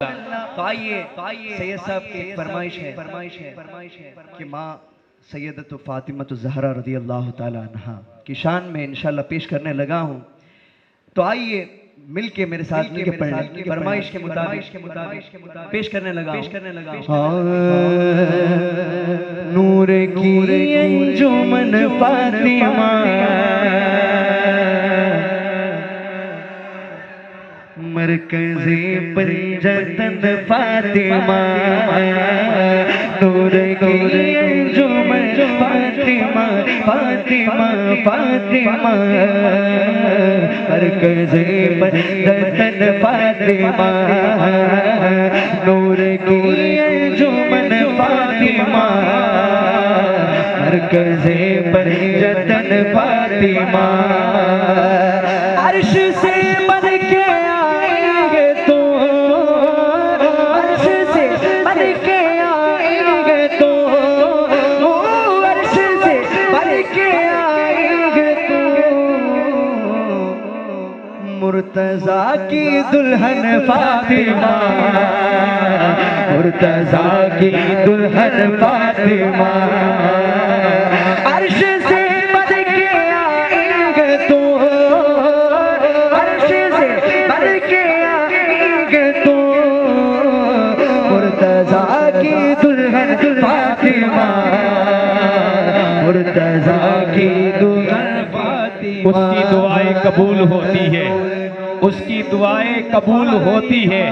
तो आइए सैयद साहब की एक फरमाइश है कि माँ सैयदतु फातिमा ज़हरा रज़ी अल्लाह ताला अन्हा की शान में इंशाल्लाह पेश करने लगा हूँ। तो आइए मिल के मेरे साथ मिल के पढ़ने फरमाइश के मुताबिक पेश करने लगा नूर की अंजुमन फातिमा मरकज़े पंजतन फातिमा नूर की अंजुमन फातिमा फातिमा फातिमा मरकज़े पंजतन फातिमा नूर की अंजुमन फातिमा मरकज़े पंजतन फातिमा अर्श से बन के आएंगे तो अर्श से बन के आएंगे तो अर्श से बन के आएंगे तो मुर्तज़ा की दुल्हन फातिमा मुर्तज़ा की दुल्हन फातिमा अर्श से बन के आएंगे तो अर्श से बन के आएंगे तो मुर्तज़ा की दुल्हन फातिमा मुर्तज़ा की दुल्हन फातिमा। उसकी दुआएं कबूल होती है, उसकी दुआएं कबूल होती है,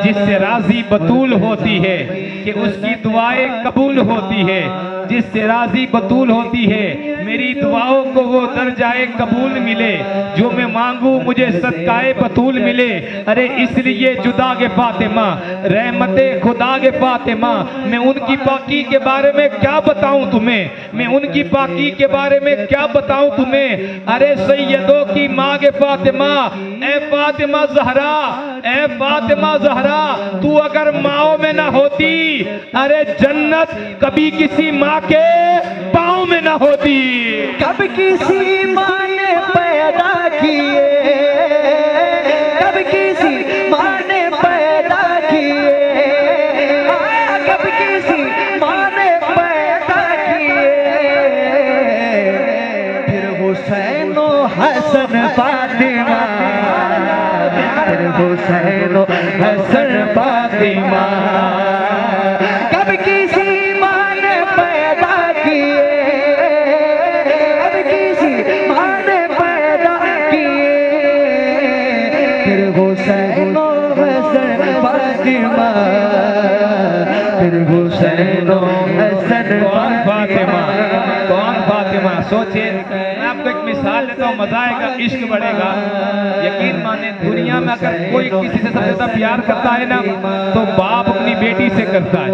जिससे राजी बतूल होती है कि उसकी दुआएं कबूल होती है, जिससे राजी बतूल होती है। मेरी दुआओं को वो दर्जाए कबूल मिले, जो मैं मांगू मुझे सदकाए बतूल मिले। अरे इसलिए जुदा के फातिमा रहमते खुदा के फातिमा, मैं उनकी पाकी के बारे में क्या बताऊं तुम्हें, मैं उनकी पाकी के बारे में क्या बताऊं तुम्हें। अरे सैयदों की माँ के फातिमा, ए फातिमा ज़हरा, ए फातिमा ज़हरा, तू अगर माओ में ना होती, अरे जन्नत कभी किसी माँ के पाँव में ना होती। कब किसी माँ ने पैदा किए, कब किसी माँ ने पैदा किए, कब किसी माँ ने पैदा किए। फिर हुसैन हसन फातिमा, फिर हुसैन हसन फातिमा, कब किसी माँ ने पैदा किए, कब किसी माँ ने पैदा किए। फिर हुसैन हसन फातिमा, फिर हुसैन हसन फातिमा। कौन फातिमा? सोचिए, मैं आपको एक मिसाल देता हूँ, मजा आएगा, इश्क बढ़ेगा। यकीन माने दुनिया में अगर कोई किसी से सबसे ज्यादा प्यार करता है ना, तो बाप अपनी बेटी से करता है।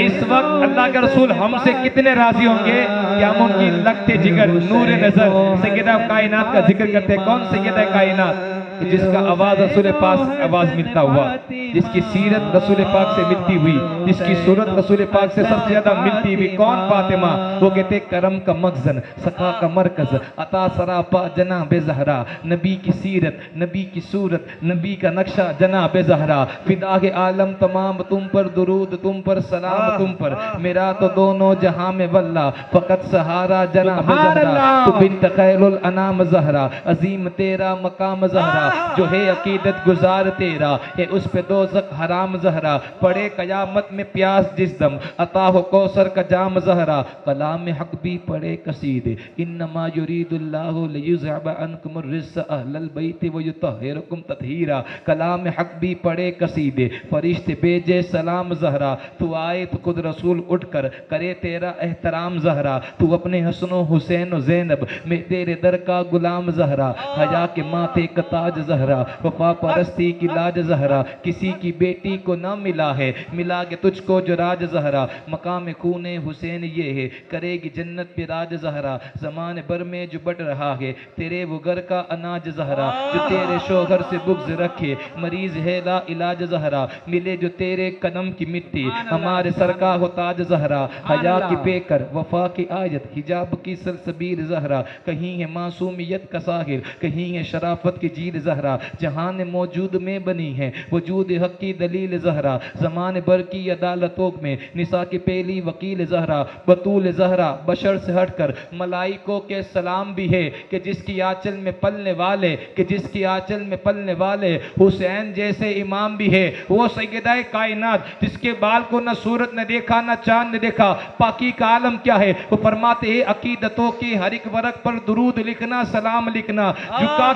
इस वक्त अल्लाह के रसूल हमसे कितने राजी होंगे कि हम उनकी लगते जिगर नूर नजर सैयदा कायनात का जिक्र करते हैं। कौन सैयदा कायनात? जिसका आवाज रसूल पाक से आवाज मिलता हुआ, जिसकी सीरत रसूल पाक से मिलती हुई, जिसकी सूरत रसूल पाक से सबसे ज्यादा मिलती हुई। कौन फातिमा? वो कहते करम का मखजन, सखा का मरकज, अता सरापा जनाबे ज़हरा, नबी की सीरत, नबी की सूरत, नबी का नक्शा जनाबे ज़हरा। फिदा के आलम तमाम तुम पर दुरूद, तुम पर सलाम, तुम पर मेरा तो दोनों जहां में वल्ला, फकत सहारा जनाबे ज़हरा। तू बिन्त खैरुल अनाम ज़हरा, अजीम तेरा मकाम ज़हरा, जो है अकीदत गुजार तेरा, ये उस पे दोज़ख हराम ज़हरा। पड़े कयामत में प्यास जिस दम, अता हो कौसर का जाम ज़हरा। कलाम हक भी पड़े कसीदे, इन्नमा युरीदुल्लाहु लियुज़हिब अन्कुम अर्रिज्स अहलल बैति व युतहिरकुम तत्हीरा। कलाम हक भी पड़े कसीदे, फरिश्ते भेजे सलाम ज़हरा। तू आए तो खुद रसूल उठकर करे तेरा एहतराम ज़हरा। तू अपने हसनो हुसैन व ज़ैनब में तेरे दर का गुलाम ज़हरा। हया के माथे का ताज ज़हरा, वफा परस्ती की लाज ज़हरा। किसी की बेटी को ना मिला है, मिला के तुझको जो राज ज़हरा। मकाम खूने हुसैन ये है, करेगी जन्नत पे राज ज़हरा। ज़माने भर में जो बढ़ रहा है तेरे वो घर का अनाज ज़हरा। जो तेरे शोहर से बुग़्ज़ रखे, मरीज है ला इलाज ज़हरा। मिले जो तेरे कदम की मिट्टी, हमारे सर का हो ताज ज़हरा। हया की पेकर, वफा की आयत, हिजाब की सलसबील ज़हरा। कहीं है मासूमियत का साहिर, कहीं है शराफत की जीर जहरा, जहान मौजूद में बनी है वजूद हक की दलील जहरा, जमान भर की अदालतों में निसा की पहली वकील जहरा, बतूल जहरा बशर से हटकर मलाइकों के सलाम भी है कि जिसकी आंचल में पलने वाले, कि जिसकी आंचल में पलने वाले हुसैन जैसे इमाम भी है। वो सैयदाए कायनात जिसके बाल को न सूरत ने देखा न चांद ने देखा, पाकी का आलम क्या है। वो फरमाते हैं अकीदतों की हर एक वर्क पर दुरूद लिखना, सलाम लिखना, झुका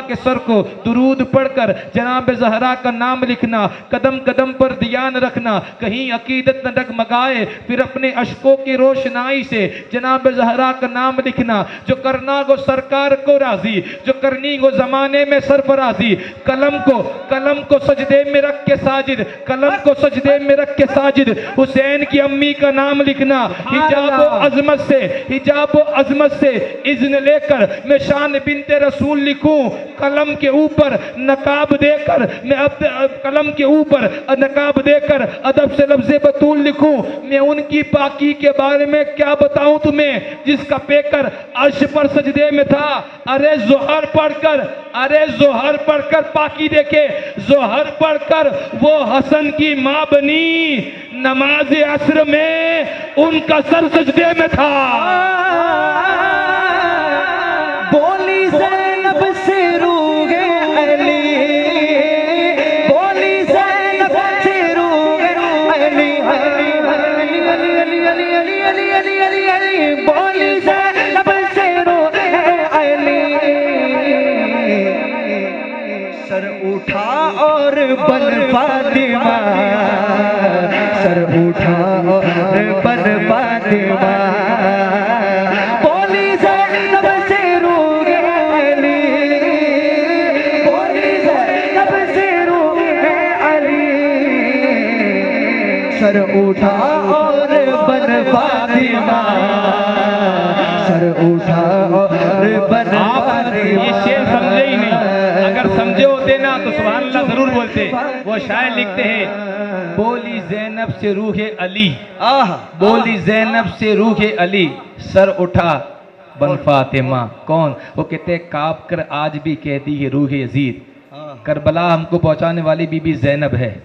के सर को दुरूद पढ़कर जनाब ज़हरा का नाम लिखना, कदम कदम पर ध्यान रखना कहीं अकीदत न डगमगाए, फिर अपने अशकों की रोशनाई से जनाब ज़हरा का नाम लिखना। जो करना गो सरकार को राजी, जो करनी गो जमाने में सरफराजी, कलम को सजदे में रख के साजिद, कलम को सजदे में रख के साजिद हुसैन की अम्मी का नाम लिखना। हिजाबो अजमत से इज़्न लेकर मैं शान बिनते रसूल लिखूं, कलम के ऊपर नकाब देकर मैं कलम के ऊपर नकाब देकर अदब से लफ्ज़े बतूल लिखूं। मैं उनकी पाकी के बारे में क्या बताऊं तुम्हें जिसका पेकर अर्श पर सजदे में था। अरे जोहर पढ़कर पाकी देखे, जोहर पढ़कर वो हसन की माँ बनी, नमाज असर में उनका सर सजदे में था। बोली ज़ैनब से रूगे अली, बोली ज़ैनब से रूगे अली, बोली ज़ैनब से रूगे अली। सर उठा और बन फातिमा, सर उठा और बन फातिमा, बोली ज़ैनब से रूगे अली, बोली ज़ैनब से रूगे अली। सर उठा और बन फातिमा, सर उठा और बन फातिमा। ये शेर समझे ही नहीं, अगर समझे होते ना तो सुभान अल्लाह जरूर बोलते। वो शायर लिखते हैं बोली ज़ैनब से रूहे अली, बोली ज़ैनब से रूहे अली, सर उठा बन फातिमा। कौन? वो कहते काँप कर आज भी कहती है रूहे यजीद, करबला हमको पहुंचाने वाली बीबी ज़ैनब है,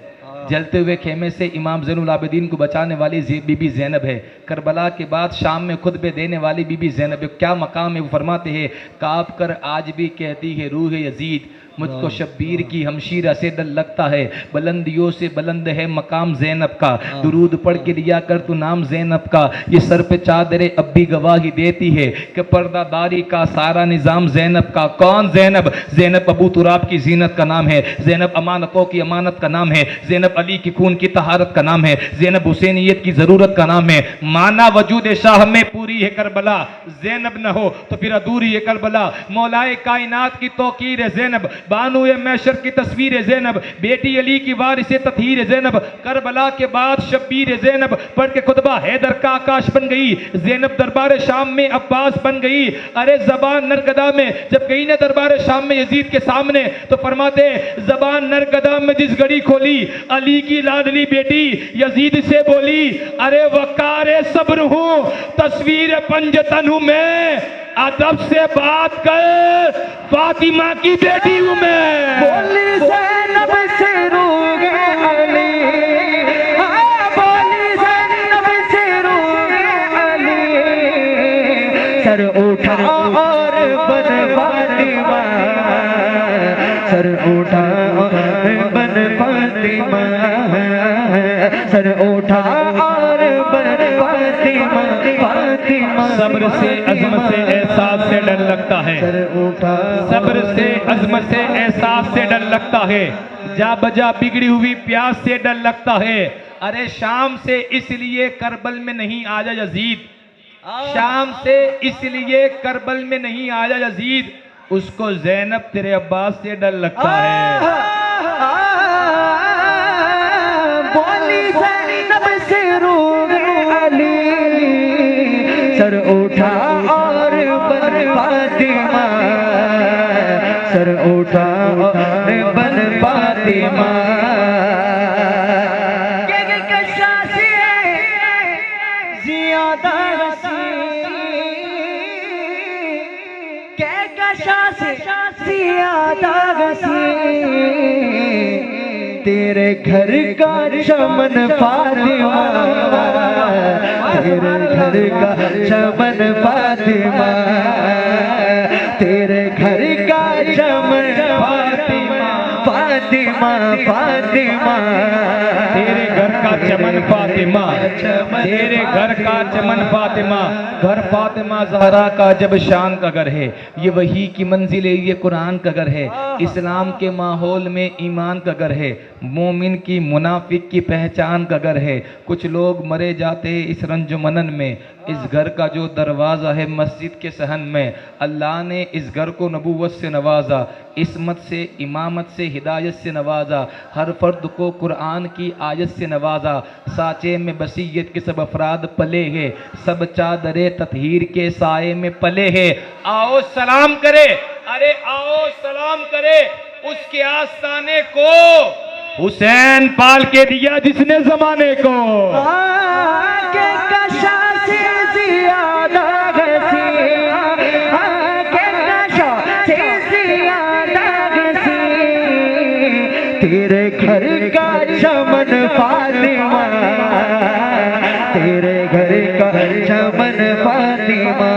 जलते हुए खेमे से इमाम ज़ैनुल आबिदीन को बचाने वाली बीबी ज़ैनब है, करबला के बाद शाम में खुतबे देने वाली बीबी ज़ैनब है। क्या मकाम है? वो फरमाते हैं काँप कर आज भी कहती है रूह यजीद, मुझको शब्बीर की हमशीरा से डर लगता है, बुलंदियों से बुलंद है मकाम ज़ैनब का, दुरूद पढ़ के लिया कर तू नाम ज़ैनब का। ये सर पे चादरे अब भी गवाही देती है कि पर्दादारी का सारा निज़ाम ज़ैनब का। कौन ज़ैनब? ज़ैनब अबू तुराब की जीनत का नाम है, ज़ैनब अमानतों की अमानत का नाम है, ज़ैनब अली की खून की तहारत का नाम है, ज़ैनब हुसैनियत की ज़रूरत का नाम है। माना वजूद शाह में पूरी है करबला, ज़ैनब न हो तो फिर अधूरी है करबला। मौलाए कायनात की तौकीर है ज़ैनब, बानो मैशर की तस्वीर है ज़ैनब, बेटी अली की वारिस ततहीर है ज़ैनब। करबला के बाद शब्बीर ज़ैनब पढ़ के खुतबा हैदर का आकाश बन गई, ज़ैनब दरबार शाम में अब्बास बन गई। अरे जबान नरगदा में जब गई ना दरबार शाम में यजीद के सामने तो फरमाते जबान नरगदा में जिस घड़ी खोली अली की लाडली बेटी यजीद से बोली, अरे वकारे सब्र हूँ तस्वीर पंजतन हूँ मैं, अदब से बात कर फातिमा की बेटी हूँ मैं। बोली ज़ैनब से रूगे अली, बोली ज़ैनब से रूगे अली, सर उठा और बन फातिमा, सर उठा और बन फातिमा, सर उठा और बन फातिमा, फातिमा। सब्र से अज़मत से एहसास से डर लगता है, सब्र से अज़मत से एहसास से डर लगता है, जा बजा बिगड़ी हुई प्यास से डर लगता है। अरे शाम से इसलिए करबल में नहीं आजा यजीद, शाम से इसलिए करबल में नहीं आजा यजीद, उसको ज़ैनब तेरे अब्बास से डर लगता है। बोली ज़ैनब से रूगे अली, सर उठा और बन फातिमा, सर उठा और बन फातिमा। याद सी तेरे घर का चमन फातिमा, तेरे घर का चमन फातिमा, तेरे घर का चमन फातिमा, फातिमा फातिमा, तेरे घर का चमन फातिमा, तेरे घर का चमन फातिमा। घर फातिमा ज़हरा का जब शान का घर है, ये वही की मंजिल है, ये कुरान का घर है, इस्लाम के माहौल में ईमान का घर है, मोमिन की मुनाफिक की पहचान का घर है। कुछ लोग मरे जाते हैं इस रंजो मनन में। इस घर का जो दरवाज़ा है मस्जिद के सहन में, अल्लाह ने इस घर को नबूवत से नवाजा, इस्मत से, इमामत से, हिदायत से नवाजा, हर फर्द को कुरान की आयत से नवाजा। साचे में बसीयत के सब अफराद पले हैं, सब चादरे ततहीर के साए में पले हैं। आओ सलाम करे, अरे आओ सलाम करे उसके आस्ताने को, हुसैन पाल के दिया जिसने जमाने को। तेरे घर का चमन फातिमा, तेरे घर का चमन फातिमा।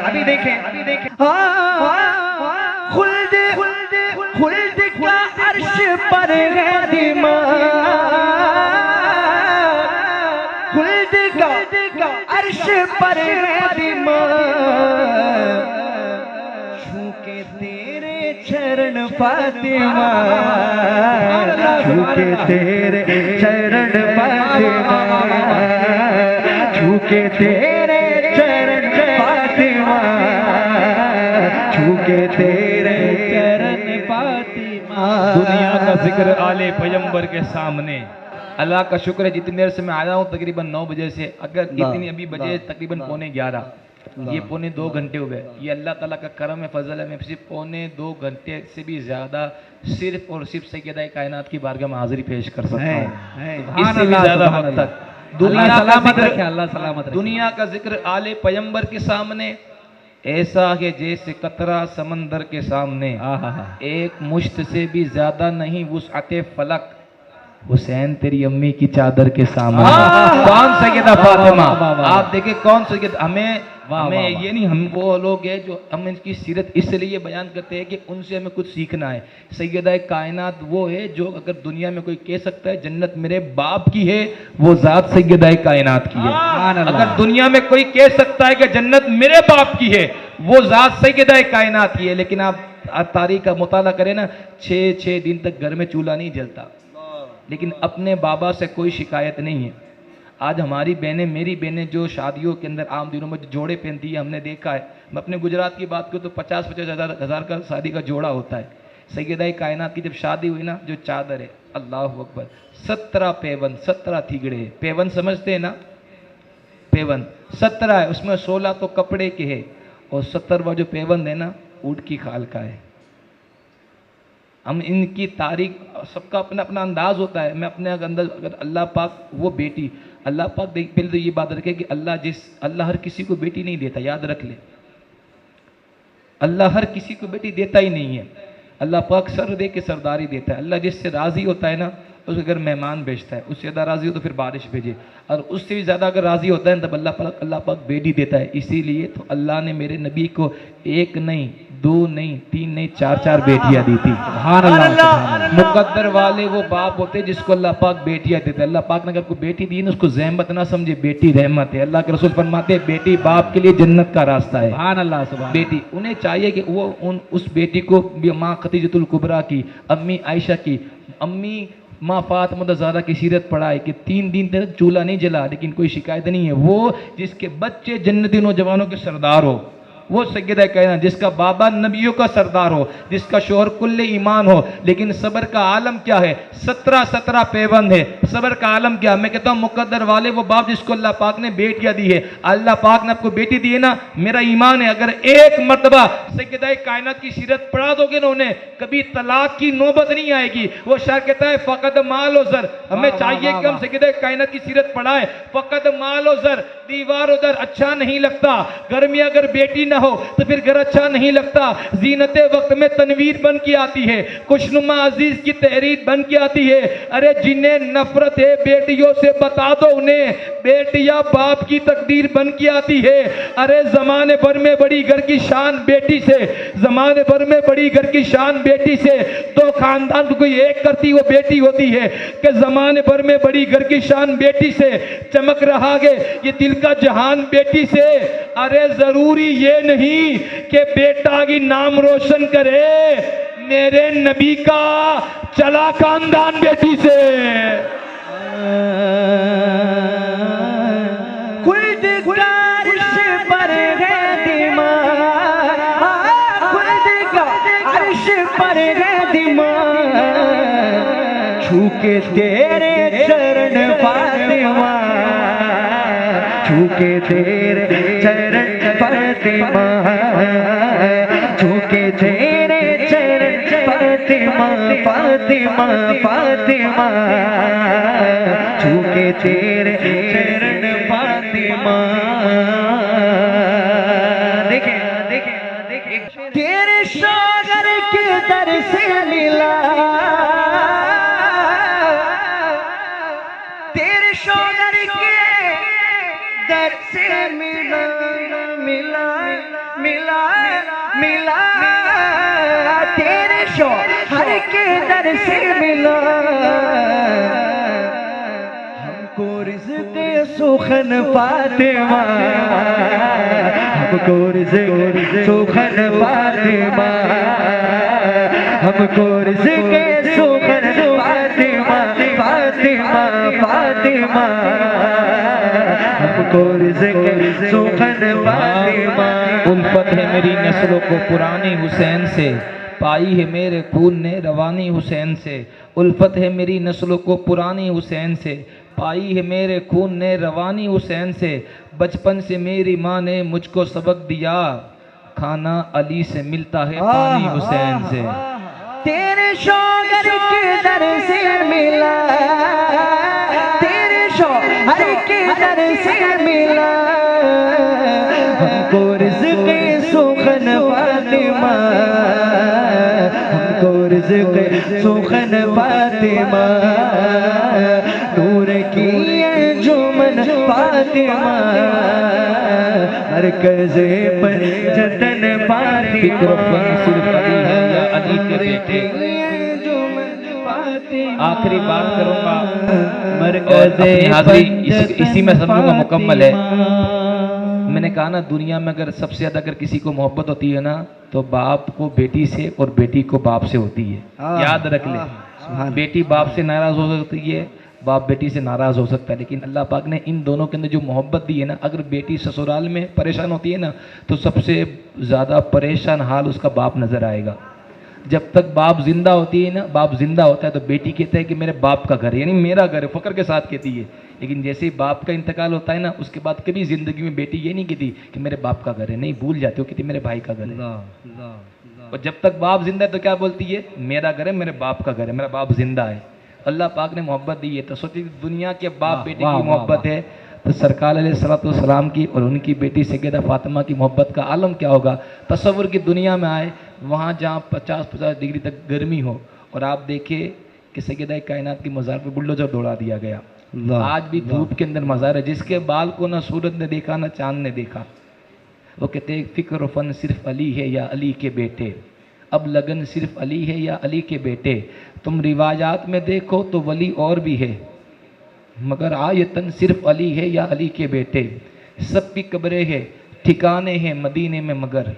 अभी देखें, अभी देखें, खुल्द खुल्द का अर्श पर है दिमा, खुल्द का अर्श पर है दिमा, छू के तेरे चरण फातिमा, छू के तेरे चरण फातिमा, छू के तेरे चरण फातिमा, छू के तेरे चरण फातिमा। दुनिया का जिक्र आले पैगंबर के सामने। अल्लाह का शुक्र है जितनी देर से मैं आया हूँ तकरीबन 9 बजे से, अगर इतनी अभी बजे तकरीबन 11:45, ये 2.25 घंटे हुए। ये अल्लाह ताला का करम है, फजल है। मैं सिर्फ 2.25 घंटे से भी ज़्यादा सिर्फ और सिर्फ सैयदा कायनात की बारगाह में हाजिरी पेश कर सकता हूँ। इससे भी ज़्यादा वक्त तक दुनिया का जिक्र आले पैगंबर के सामने ऐसा है जैसे कतरा समंदर के सामने, एक मुश्त से भी ज्यादा नहीं वुसअते फलक, हुसैन तेरी अम्मी की चादर के सामने। कौन सैयदा फातिमा, आप देखें कौन सैयदा। हमें ये नहीं, हम वो लोग हैं जो हम इनकी सीरत इसलिए बयान करते हैं कि उनसे हमें कुछ सीखना है। सैयदा कायनात वो है जो अगर दुनिया में कोई कह सकता है जन्नत मेरे बाप की है, वो जात सैयदा कायनात की है। अगर दुनिया में कोई कह सकता है कि जन्नत मेरे बाप की है, वो जात सैयदा कायनात की है। लेकिन आप तारीख का मुताला करें ना, 6 दिन तक घर में चूल्हा नहीं जलता, लेकिन अपने बाबा से कोई शिकायत नहीं है। आज हमारी बहनें, मेरी बहनें जो शादियों के अंदर आम दिनों में जोड़े पहनती है, हमने देखा है। मैं अपने गुजरात की बात करूँ तो 50-50 हज़ार का शादी का जोड़ा होता है। सैयदा कायनात की जब शादी हुई ना, जो चादर है, अल्लाह अकबर, 17 पेवन, 17 थीगड़े। पेवन समझते हैं ना, पेवन 17 है, उसमें 16 तो कपड़े के है और 70वां जो पेवन है ना, ऊँट की खाल का है। हम इनकी तारीख, सबका अपना अपना अंदाज होता है। मैं अपने अंदर, अगर अल्लाह पाक वो बेटी, अल्लाह पाक देख, पहले तो ये बात रखे कि अल्लाह हर किसी को बेटी नहीं देता, याद रख ले। अल्लाह हर किसी को बेटी देता ही नहीं है। अल्लाह पाक सर दे के सरदारी देता है। अल्लाह जिससे राजी होता है ना, उसके घर मेहमान भेजता है। उससे ज़्यादा राजी हो तो फिर बारिश भेजे, और उससे भी ज़्यादा अगर राजी होता है तब अल्लाह पाक बेटी देता है। इसीलिए तो अल्लाह ने मेरे नबी को 1 नहीं, 2 नहीं, 3 नहीं, 4 बेटियां दी थी। मुकद्दर वाले वो बाप होते जिसको अल्लाह पाक बेटियां देते। अल्लाह पाक ने अगर कोई बेटी दी ना, उसको ज़हमत ना समझे, बेटी रहमत है। अल्लाह के रसूल फरमाते हैं बेटी बाप के लिए जन्नत का रास्ता है। बेटी, उन्हें चाहिए कि वो उस बेटी को माँ खदीजतुल कुबरा की, अम्मी आयशा की, अम्मी माँ फातिमा ज़हरा की सीरत पढ़ाए कि 3 दिन तक चूल्हा नहीं जला, लेकिन कोई शिकायत नहीं है। वो जिसके बच्चे जन्नती नौजवानों के सरदार हो, वो सैयदा कायनात, जिसका बाबा नबियों का सरदार हो, जिसका शोहर कुल्ले ईमान हो। लेकिन सब्र का आलम क्या है? 17 पेबंद है। सब्र का आलम क्या? मैं कहता हूँ मुकद्दर वाले वो बाप जिसको अल्लाह पाक ने बेटियां दी है। अल्लाह पाक ने आपको बेटी दी है ना, मेरा ईमान है अगर एक मर्तबा सैयदा कायनात की सीरत पढ़ा दोगे ना, उन्हें कभी तलाक की नौबत नहीं आएगी। वो शायर कहता है फ़कत माल और ज़र, हमें चाहिए कि हम सैयदा कायनात की सीरत पढ़ाए। फ़कत माल और ज़र, दीवार उधर अच्छा नहीं लगता, घर में अगर बेटी ना हो तो फिर घर अच्छा नहीं लगता। जीनते वक्त में तनवीर बन के आती है, खुशनुमा अजीज की तहरीर बन के आती है। अरे जिन्हें नफरत है बेटियों से बता दो उन्हें, बेटियां बाप की तकदीर बन के आती है। अरे जमाने भर में बड़ी घर की शान बेटी से, जमाने भर में बड़ी घर की शान बेटी से। तो खानदान को कोई एक करती वो बेटी होती है कि जमाने भर में बड़ी घर की शान बेटी से। चमक रहा है ये दिल का जहान बेटी से। अरे जरूरी ये नहीं कि बेटा की नाम रोशन करे, मेरे नबी का चला खानदान बेटी से। खुद का अर्श पर है दिमाग, खुद का अर्श पर है दिमाग, छू के तेरे चरण फातिमा, छू के तेरे चरण फातिमा, छू के तेरे चरण फातिमा, फातिमा फातिमा, छू के तेरे चरण फातिमा। देखे देखे देखे तेरे शौहर के दर से मिला, तेरे शौहर के दर से मिला, मिला मिला मिला, तेरे शौहर के दर से मिला। हमको रिज़्क़ सुखन फातिमा, हमको रिज़्क़ सुखन फातिमा, हमको रिज़्क़ सुखन फातिमा, फातिमा फातिमा, हमको रिज़्क़ सुखन फातिमा। उल्फत है मेरी नस्लों को पुरानी हुसैन से, पाई है मेरे खून ने रवानी हुसैन से। उल्फत है मेरी नस्लों को पुरानी हुसैन से, पाई है मेरे खून ने रवानी हुसैन से। बचपन से मेरी माँ ने मुझको सबक दिया, खाना अली से मिलता है पानी हुसैन से। तेरे शौहर के दर से मिला, तेरे शौहर के दर से मिला, हमको रिज़्क़ सुखन फातिमा, हमको रिज़्क़ सुखन फातिमा, नूर की अंजुमन फातिमा, मरकज़े पर जतन फातिमा, सिर्फ अली है या अली के बेटे। आखिरी बात करूंगा, मरकज़े इसी में समझूंगा मुकम्मल है। मैंने कहा ना, दुनिया में अगर सबसे ज्यादा अगर किसी को मोहब्बत होती है ना तो बाप को बेटी से और बेटी को बाप से होती है। याद रख ले, बेटी बाप से नाराज हो सकती है, बाप बेटी से नाराज हो सकता है, लेकिन अल्लाह पाक ने इन दोनों के अंदर जो मोहब्बत दी है ना, अगर बेटी ससुराल में परेशान होती है ना तो सबसे ज़्यादा परेशान हाल उसका बाप नज़र आएगा। जब तक बाप जिंदा होती है ना, बाप जिंदा होता है तो बेटी कहता है कि मेरे बाप का घर है, यानी मेरा घर है, फख्र के साथ कहती है। लेकिन जैसे ही बाप का इंतकाल होता है ना, उसके बाद कभी जिंदगी में बेटी ये नहीं कहती कि मेरे बाप का घर है, नहीं, भूल जाती हो, कहती मेरे भाई का घर है। और जब तक बाप जिंदा है तो क्या बोलती है, मेरा घर है, मेरे बाप का घर है, मेरा बाप जिंदा है। अल्लाह पाक ने मोहब्बत दी है, तो सोचिए दुनिया के बाप बेटे की मोहब्बत है तो सरकार अलैहिस्सलाम की और उनकी बेटी सैयदा फातिमा की मोहब्बत का आलम क्या होगा। तसव्वुर की दुनिया में आए, वहाँ जहाँ 50-50 डिग्री तक गर्मी हो और आप देखिए कि सैयदा कायनात की मज़ार पर बुलडोजर दौड़ा दिया गया। आज भी धूप के अंदर मज़ार है, जिसके बाल को ना सूरज ने देखा ना चांद ने देखा। वो कहते हैं फिक्र फन सिर्फ अली है या अली के बेटे, अब लगन सिर्फ अली है या अली के बेटे। तुम रिवायात में देखो तो वली और भी है, मगर आयतन सिर्फ अली है या अली के बेटे। सबकी कब्रें हैं ठिकाने हैं मदीने में मगर,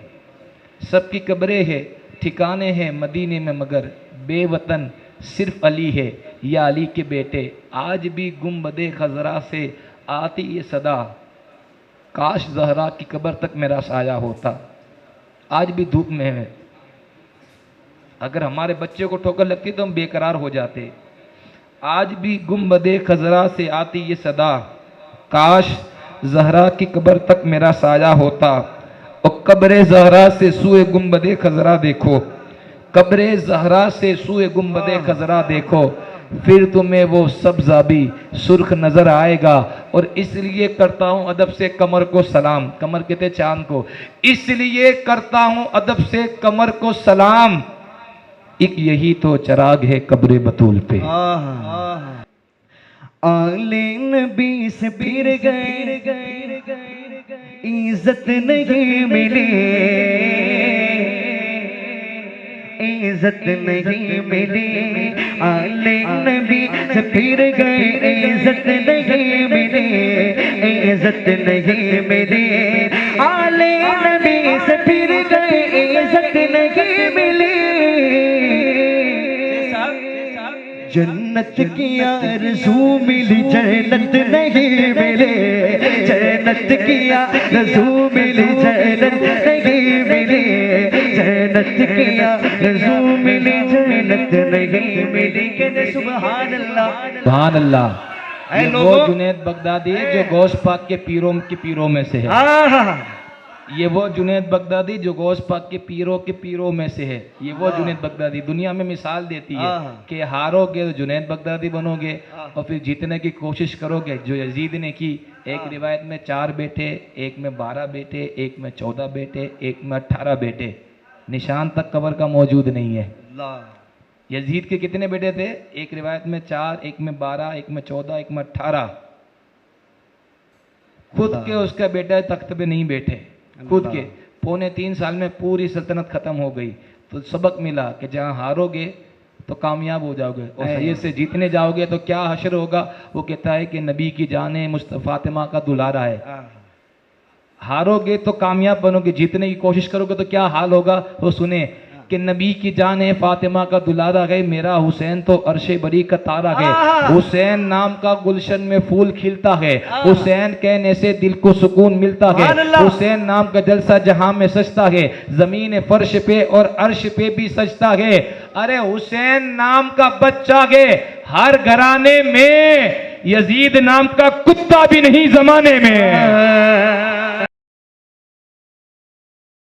सबकी कब्रें हैं ठिकाने हैं मदीने में मगर, बेवतन सिर्फ अली है या अली के बेटे। आज भी गुंबदे खजरा से आती ये सदा, काश जहरा की कब्र तक मेरा साया होता। आज भी धूप में है, अगर हमारे बच्चे को ठोकर लगती तो हम बेकरार हो जाते। आज भी गुंबदे खजरा से आती ये सदा, काश जहरा की कब्र तक मेरा साया होता। और कब्रे जहरा से सुए गुंबदे खजरा देखो, कब्रे जहरा से सुए गुंबदे खजरा देखो, फिर तुम्हें वो सब्जा भी सुर्ख नजर आएगा। और इसलिए करता हूं अदब से कमर को सलाम। कमर कहते चांद को। इसलिए करता हूं अदब से कमर को सलाम, एक यही तो चराग है कब्र बतूल पे। आले नबी से फिर गए, इज्जत नहीं मिली, इज्जत नहीं मिली। आले नबी से फिर गए, इज्जत नहीं मिली, इज्जत नहीं मिली। आले नबी से फिर गए, इज्जत नहीं मिली। जन्नत की आरज़ू मिली, जन्नत नहीं मिले, जन्नत की आरज़ू मिली, जन्नत नहीं मिली, जन्नत की आरज़ू मिली, जन्नत नहीं मिली। कहते सुभान अल्लाह, सुभान अल्लाह। ये वो जुनैद बगदादी जो गौस पाक के पीरों में से है। ये वो जुनैद बगदादी जो गौस पाक के पीरों में से है। ये वो जुनैद बगदादी दुनिया में मिसाल देती है कि हारोगे तो जुनैद बगदादी बनोगे और फिर जीतने की कोशिश करोगे जो यजीद ने की। एक रिवायत में 4 बेटे, एक में 12 बेटे, एक में 14 बेटे, एक में 18 बेटे। निशान तक कब्र का मौजूद नहीं है। यजीद के कितने बेटे थे? एक रिवायत में 4, एक में 12, एक में 14, एक में 18। खुद के उसका बेटा तख्त पे नहीं बैठे, खुद के। 3.25 साल में पूरी सल्तनत खत्म हो गई। तो सबक मिला कि जहां हारोगे तो कामयाब हो जाओगे और सैयद से जीतने जाओगे तो क्या हशर होगा। वो कहता है कि नबी की जाने मुस्तफा फातिमा का दुलारा है। हारोगे तो कामयाब बनोगे, जीतने की कोशिश करोगे तो क्या हाल होगा। वो सुने कि नबी की जान है फातिमा का दुलारा है, मेरा हुसैन तो अर्शे बरी का तारा है। हुसैन नाम का गुलशन में फूल खिलता है, हुसैन कहने से दिल को सुकून मिलता है। हुसैन नाम का जलसा जहां में सजता है, जमीन फर्श पे और अर्श पे भी सजता है। अरे हुसैन नाम का बच्चा है, हर घराने में यजीद नाम का कुत्ता भी नहीं जमाने में।